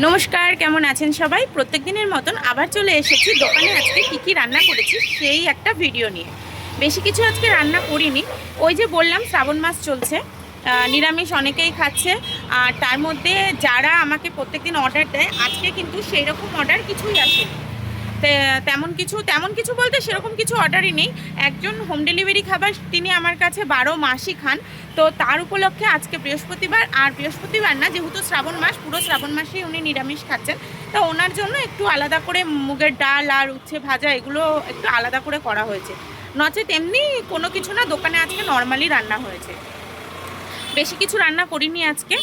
নমস্কার, কেমন আছেন সবাই? প্রত্যেক দিনের মতন আবার চলে এসেছি দোকানে। আজকে কী রান্না করেছি সেই একটা ভিডিও নিয়ে। বেশি কিছু আজকে রান্না করিনি। ওই যে বললাম শ্রাবণ মাস চলছে, নিরামিষ অনেকেই খাচ্ছে। আর তার মধ্যে যারা আমাকে প্রত্যেকদিন অর্ডার দেয়, আজকে কিন্তু সেই রকম অর্ডার কিছুই আসেনি। তেমন কিছু বলতে সেরকম কিছু অর্ডারই নেই। একজন হোম ডেলিভারি খাবার তিনি আমার কাছে 12 মাসই খান। তো তার উপলক্ষে আজকে বৃহস্পতিবার না, যেহেতু শ্রাবণ মাস, পুরো শ্রাবণ মাসেই উনি নিরামিষ খাচ্ছেন। তো ওনার জন্য একটু আলাদা করে মুগের ডাল আর উচ্ছে ভাজা এগুলো একটু আলাদা করে করা হয়েছে। নচেত এমনি কোনো কিছু না, দোকানে আজকে নর্মালি রান্না হয়েছে। বেশি কিছু রান্না করিনি আজকে,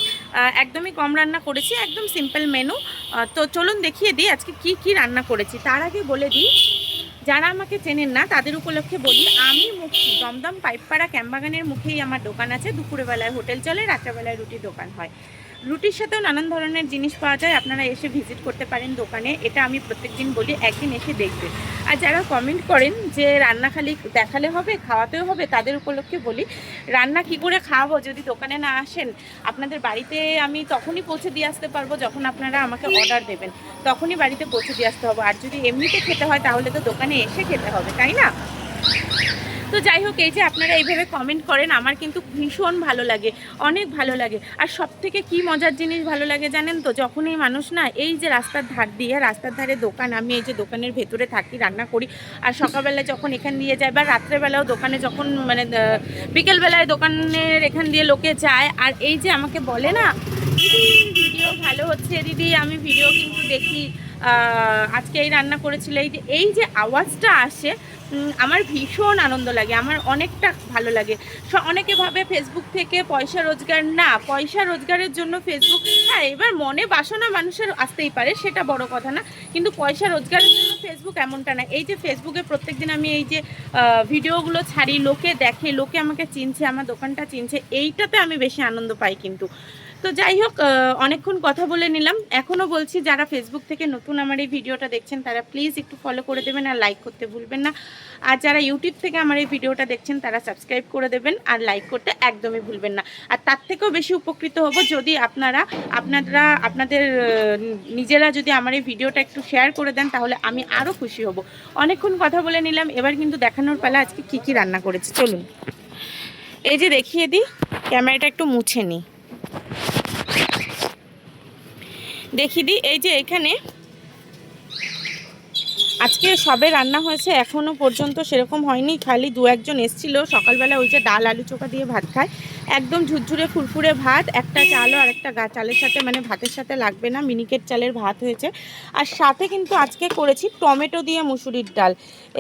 একদমই কম রান্না করেছি, একদম সিম্পল মেনু। তো চলুন দেখিয়ে দিই আজকে কি রান্না করেছি। তার আগে বলে দিই, যারা আমাকে চেনেন না তাদের উপলক্ষে বলি, আমি মুখী দমদম পাইপপাড়া ক্যাম্পবাগানের মুখেই আমার দোকান আছে। দুপুরে বেলায় হোটেল চলে, রাত্রেবেলায় রুটি দোকান হয়। রুটির সাথেও নানান ধরনের জিনিস পাওয়া যায়, আপনারা এসে ভিজিট করতে পারেন দোকানে। এটা আমি প্রত্যেকদিন বলি, একদিন এসে দেখবেন। আর যারা কমেন্ট করেন যে রান্না খালি দেখালে হবে, খাওয়াতেও হবে, তাদের উপলক্ষে বলি, রান্না কি করে খাওয়াবো যদি দোকানে না আসেন? আপনাদের বাড়িতে আমি তখনই পৌঁছে দিয়ে আসতে পারবো যখন আপনারা আমাকে অর্ডার দেবেন, তখনই বাড়িতে পৌঁছে দিয়ে আসতে হবে। আর যদি এমনিতে খেতে হয় তাহলে তো দোকানে এসে খেতে হবে, তাই না? তো যাই হোক, এই যে আপনারা এইভাবে কমেন্ট করেন, আমার কিন্তু ভীষণ ভালো লাগে, অনেক ভালো লাগে। আর সব থেকে কী মজার জিনিস ভালো লাগে জানেন তো? যখনই মানুষ না, এই যে রাস্তার ধারে দোকান, আমি এই যে দোকানের ভেতরে থাকি, রান্না করি, আর সকালবেলা যখন এখান দিয়ে যায়, বা রাত্রেবেলাও দোকানে যখন মানে বিকেলবেলায় দোকানের এখান দিয়ে লোকে যায়, আর এই যে আমাকে বলে না, দিদি ভিডিও ভালো হচ্ছে, দিদি আমি ভিডিও কিন্তু দেখি, আজকে এই রান্না করেছিল, এই যে আওয়াজটা আসে, আমার ভীষণ আনন্দ লাগে, আমার অনেকটা ভালো লাগে। অনেকে ভাবে ফেসবুক থেকে পয়সা রোজগার, না, পয়সা রোজগারের জন্য ফেসবুক, হ্যাঁ এবার মনে বাসনা মানুষের আসতেই পারে, সেটা বড় কথা না, কিন্তু পয়সা রোজগারের জন্য ফেসবুক এমনটা না। এই যে ফেসবুকে প্রত্যেকদিন আমি এই যে ভিডিওগুলো ছাড়ি, লোকে দেখে, লোকে আমাকে চিনছে, আমার দোকানটা চিনছে, এইটাতে আমি বেশি আনন্দ পাই কিন্তু। তো যাই হোক, অনেকক্ষণ কথা বলে নিলাম। এখনও বলছি, যারা ফেসবুক থেকে নতুন আমার এই ভিডিওটা দেখছেন তারা প্লিজ একটু ফলো করে দেবেন আর লাইক করতে ভুলবেন না। আর যারা ইউটিউব থেকে আমার এই ভিডিওটা দেখছেন তারা সাবস্ক্রাইব করে দেবেন আর লাইক করতে একদমই ভুলবেন না। আর তার থেকেও বেশি উপকৃত হব যদি আপনাদের নিজেরা যদি আমার এই ভিডিওটা একটু শেয়ার করে দেন, তাহলে আমি আরও খুশি হব। অনেকক্ষণ কথা বলে নিলাম, এবার কিন্তু দেখানোর পালা আজকে কী রান্না করেছি। চলুন এই যে দেখিয়ে দিই, ক্যামেরাটা একটু মুছে নিই, দেখিয়ে দিই। এই যে এখানে আজকে সবে রান্না হয়েছে, এখনও পর্যন্ত সেরকম হয়নি, খালি দু একজন এসেছিলো সকালবেলা, ওই যে ডাল আলু চোখা দিয়ে ভাত খায়, একদম ঝুরঝুরে ফুরফুরে ভাত, একটা চালও আর একটা চালের সাথে, মানে ভাতের সাথে লাগবে না, মিনিকেট চালের ভাত হয়েছে। আর সাথে কিন্তু আজকে করেছি টমেটো দিয়ে মুসুরির ডাল।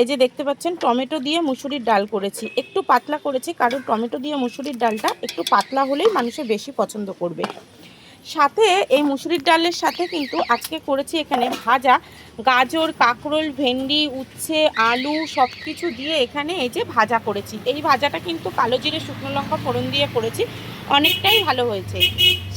এই যে দেখতে পাচ্ছেন, টমেটো দিয়ে মুসুরির ডাল করেছি, একটু পাতলা করেছি, কারণ টমেটো দিয়ে মুসুরির ডালটা একটু পাতলা হলেই মানুষে বেশি পছন্দ করবে। সাথে এই মুসুরির ডালের সাথে কিন্তু আজকে করেছি এখানে ভাজা, গাজর, কাঁকরোল, ভেন্ডি, উচ্ছে, আলু সব কিছু দিয়ে এখানে এই যে ভাজা করেছি। এই ভাজাটা কিন্তু কালো জিরে শুকনো লঙ্কা ফোড়ন দিয়ে করেছি, অনেকটাই ভালো হয়েছে।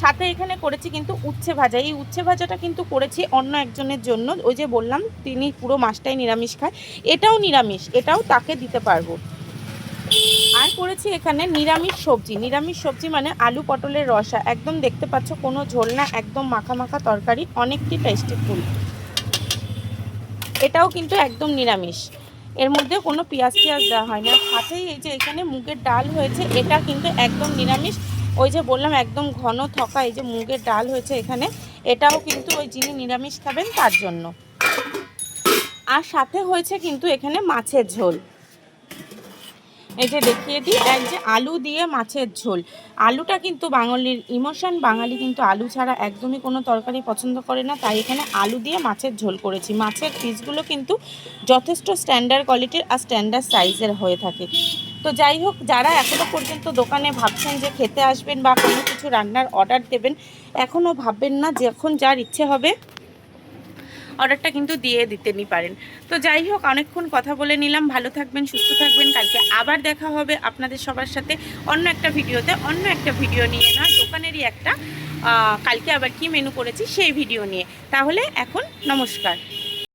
সাথে এখানে করেছি কিন্তু উচ্ছে ভাজা। এই উচ্ছে ভাজাটা কিন্তু করেছি অন্য একজনের জন্য, ওই যে বললাম তিনি পুরো মাসটাই নিরামিষ খায়, এটাও নিরামিষ, এটাও তাকে দিতে পারবো। আর করেছি এখানে নিরামিষ সবজি মানে আলু পটলের রসা, একদম দেখতে পাচ্ছ কোনো ঝোল না, একদম মাখা মাখা তরকারি, অনেকটি টেস্টিফুল। এটাও কিন্তু একদম নিরামিষ, এর মধ্যে কোনো পেঁয়াজ দেওয়া হয় না। সাথেই এই যে এখানে মুগের ডাল হয়েছে, এটা কিন্তু একদম নিরামিষ, ওই যে বললাম একদম ঘন থকা এই যে মুগের ডাল হয়েছে এখানে, এটাও কিন্তু ওই যিনি নিরামিষ খাবেন তার জন্য। আর সাথে হয়েছে কিন্তু এখানে মাছের ঝোল, এই যে দেখিয়ে দিই, এক যে আলু দিয়ে মাছের ঝোল। আলুটা কিন্তু বাঙালির ইমোশন, বাঙালি কিন্তু আলু ছাড়া একদমই কোনো তরকারি পছন্দ করে না, তাই এখানে আলু দিয়ে মাছের ঝোল করেছি। মাছের পিসগুলো কিন্তু যথেষ্ট স্ট্যান্ডার্ড কোয়ালিটির আর স্ট্যান্ডার্ড সাইজের হয়ে থাকে। তো যাই হোক, যারা এখনও পর্যন্ত দোকানে ভাবছেন যে খেতে আসবেন বা কোনো কিছু রান্নার অর্ডার দেবেন, এখনও ভাববেন না, যখন যার ইচ্ছে হবে অর্ডারটা কিন্তু দিয়ে দিতেই পারেন। তো যাই হোক, অনেকক্ষণ কথা বলে নিলাম, ভালো থাকবেন, সুস্থ থাকবেন, কালকে আবার দেখা হবে আপনাদের সবার সাথে অন্য একটা ভিডিওতে, অন্য একটা ভিডিও নিয়ে, নয় দোকানেরই একটা, কালকে আবার কি মেনু করেছি সেই ভিডিও নিয়ে। তাহলে এখন নমস্কার।